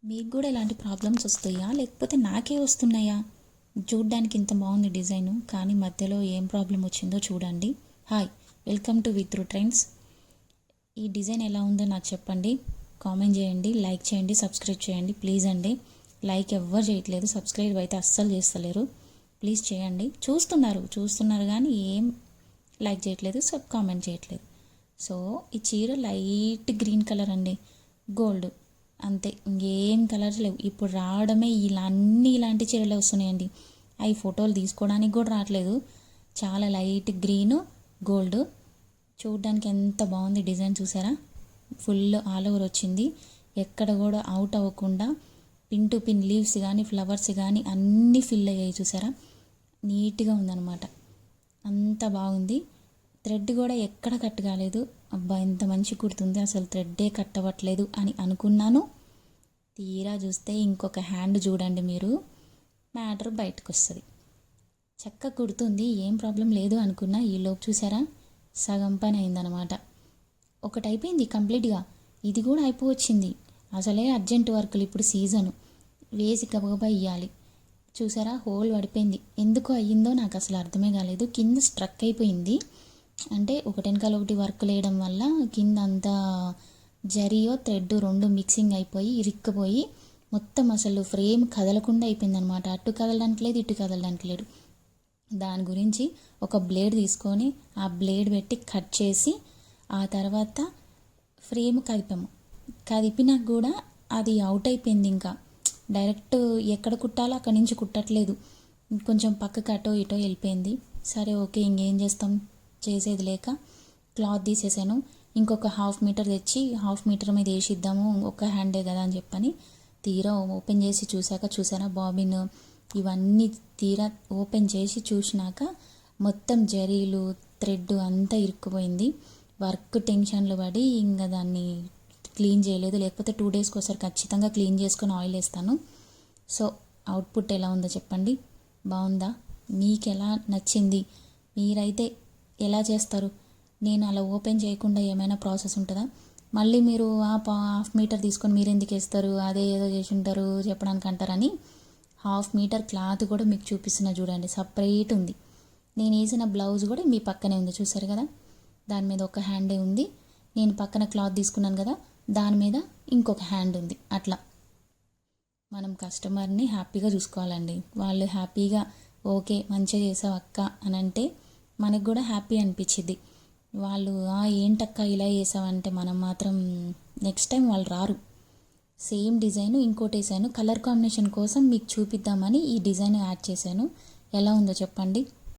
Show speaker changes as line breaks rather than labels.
మీకు కూడా ఇలాంటి ప్రాబ్లమ్స్ వస్తాయా లేకపోతే నాకే వస్తున్నాయా? చూడ్డానికి ఇంత బాగుంది డిజైను, కానీ మధ్యలో ఏం ప్రాబ్లం వచ్చిందో చూడండి. Hi, welcome to with trends. ఈ డిజైన్ ఎలా ఉందో నాకు చెప్పండి, కామెంట్ చేయండి, లైక్ చేయండి, సబ్స్క్రైబ్ చేయండి ప్లీజ్ అండి. లైక్ ఎవ్వరు చేయట్లేదు, సబ్స్క్రైబ్ అయితే అస్సలు చేస్తలేరు. ప్లీజ్ చేయండి. చూస్తున్నారు కానీ ఏం లైక్ చేయట్లేదు, కామెంట్ చేయట్లేదు. సో ఈ చీర లైట్ గ్రీన్ కలర్ అండి, గోల్డ్, అంతే, ఇంకేం కలర్స్ లేవు. ఇప్పుడు రావడమే ఇలాంటి చీరలు వస్తున్నాయండి. అవి ఫోటోలు తీసుకోవడానికి కూడా రావట్లేదు. చాలా లైట్ గ్రీన్, గోల్డ్, చూడడానికి ఎంత బాగుంది డిజైన్, చూసారా? ఫుల్ ఆల్ ఓవర్ వచ్చింది, ఎక్కడ కూడా అవుట్ అవ్వకుండా పిన్ టు పిన్ లీవ్స్ కానీ ఫ్లవర్స్ కానీ అన్నీ ఫిల్ అయ్యాయి, చూసారా? నీట్గా ఉందన్నమాట, అంత బాగుంది. థ్రెడ్ కూడా ఎక్కడ కట్ కాలేదు. అబ్బా ఎంత మంచి కుడుతుంది, అసలు థ్రెడ్డే కట్ అవ్వట్లేదు అని అనుకున్నాను. తీరా చూస్తే ఇంకొక హ్యాండ్ చూడండి మీరు, మ్యాటర్ బయటకు వస్తుంది. చక్కగా కుడుతుంది, ఏం ప్రాబ్లం లేదు అనుకున్నా. ఈలోపు చూసారా, సగం పని అయిందనమాట. ఒకటి అయిపోయింది కంప్లీట్గా, ఇది కూడా అయిపోవచ్చింది. అసలే అర్జెంట్ వర్కులు, ఇప్పుడు సీజను, వేసి గబగబా ఇవ్వాలి. చూసారా, హోల్ పడిపోయింది. ఎందుకు అయ్యిందో నాకు అసలు అర్థమే కాలేదు. కింద స్ట్రక్ అయిపోయింది, అంటే ఒకటి వెనకాల ఒకటి వర్క్ వేయడం వల్ల కింద అంతా జరియో థ్రెడ్ రెండు మిక్సింగ్ అయిపోయి ఇరుక్కుపోయి మొత్తం అసలు ఫ్రేమ్ కదలకుండా అయిపోయింది అనమాట. అటు కదలడానికి లేదు, ఇటు కదలడానికి లేదు. దాని గురించి ఒక బ్లేడ్ తీసుకొని ఆ బ్లేడ్ పెట్టి కట్ చేసి ఆ తర్వాత ఫ్రేమ్ కదిపినా కూడా అది అవుట్ అయిపోయింది. ఇంకా డైరెక్ట్ ఎక్కడ కుట్టాలో అక్కడి నుంచి కుట్టట్లేదు, కొంచెం పక్కకు అటో ఇటో వెళ్ళిపోయింది. సరే ఓకే, ఇంకేం చేస్తాం, చేసేది లేక క్లాత్ తీసేసాను. ఇంకొక హాఫ్ మీటర్ తెచ్చి హాఫ్ మీటర్ మీద వేసిద్దాము, ఒక హ్యాండే కదా అని చెప్పని తీరా ఓపెన్ చేసి చూసారా బాబిన్ ఇవన్నీ తీరా ఓపెన్ చేసి చూసినాక మొత్తం జరీలు థ్రెడ్ అంతా ఇరుక్కుపోయింది. వర్క్ టెన్షన్లు పడి ఇంకా దాన్ని క్లీన్ చేయలేదు, లేకపోతే 2 డేస్కి ఒకసారి ఖచ్చితంగా క్లీన్ చేసుకొని ఆయిల్ వేస్తాను. సో అవుట్పుట్ ఎలా ఉందో చెప్పండి, బాగుందా? మీకు ఎలా నచ్చింది? మీరైతే ఎలా చేస్తారు? నేను అలా ఓపెన్ చేయకుండా ఏమైనా ప్రాసెస్ ఉంటుందా? మళ్ళీ మీరు హాఫ్ మీటర్ తీసుకొని మీరు ఎందుకు వేస్తారు, అదే ఏదో చేసి ఉంటారు చెప్పడానికి అంటారని హాఫ్ మీటర్ క్లాత్ కూడా మీకు చూపిస్తున్నా చూడండి, సపరేట్ ఉంది. నేను వేసిన బ్లౌజ్ కూడా మీ పక్కనే ఉంది, చూసారు కదా? దాని మీద ఒక హ్యాండే ఉంది. నేను పక్కన క్లాత్ తీసుకున్నాను కదా, దాని మీద ఇంకొక హ్యాండ్ ఉంది. అట్లా మనం కస్టమర్ని హ్యాపీగా చూసుకోవాలండి. వాళ్ళు హ్యాపీగా ఓకే మంచిగా చేసావు అక్క అని అంటే మనకు కూడా హ్యాపీ అనిపించింది. వాళ్ళు ఏంటక్క ఇలా చేసావంటే మనం మాత్రం నెక్స్ట్ టైం వాళ్ళు రారు. సేమ్ డిజైన్ ఇంకోటి వేసాను, కలర్ కాంబినేషన్ కోసం మీకు చూపిద్దామని ఈ డిజైన్ యాడ్ చేశాను. ఎలా ఉందో చెప్పండి.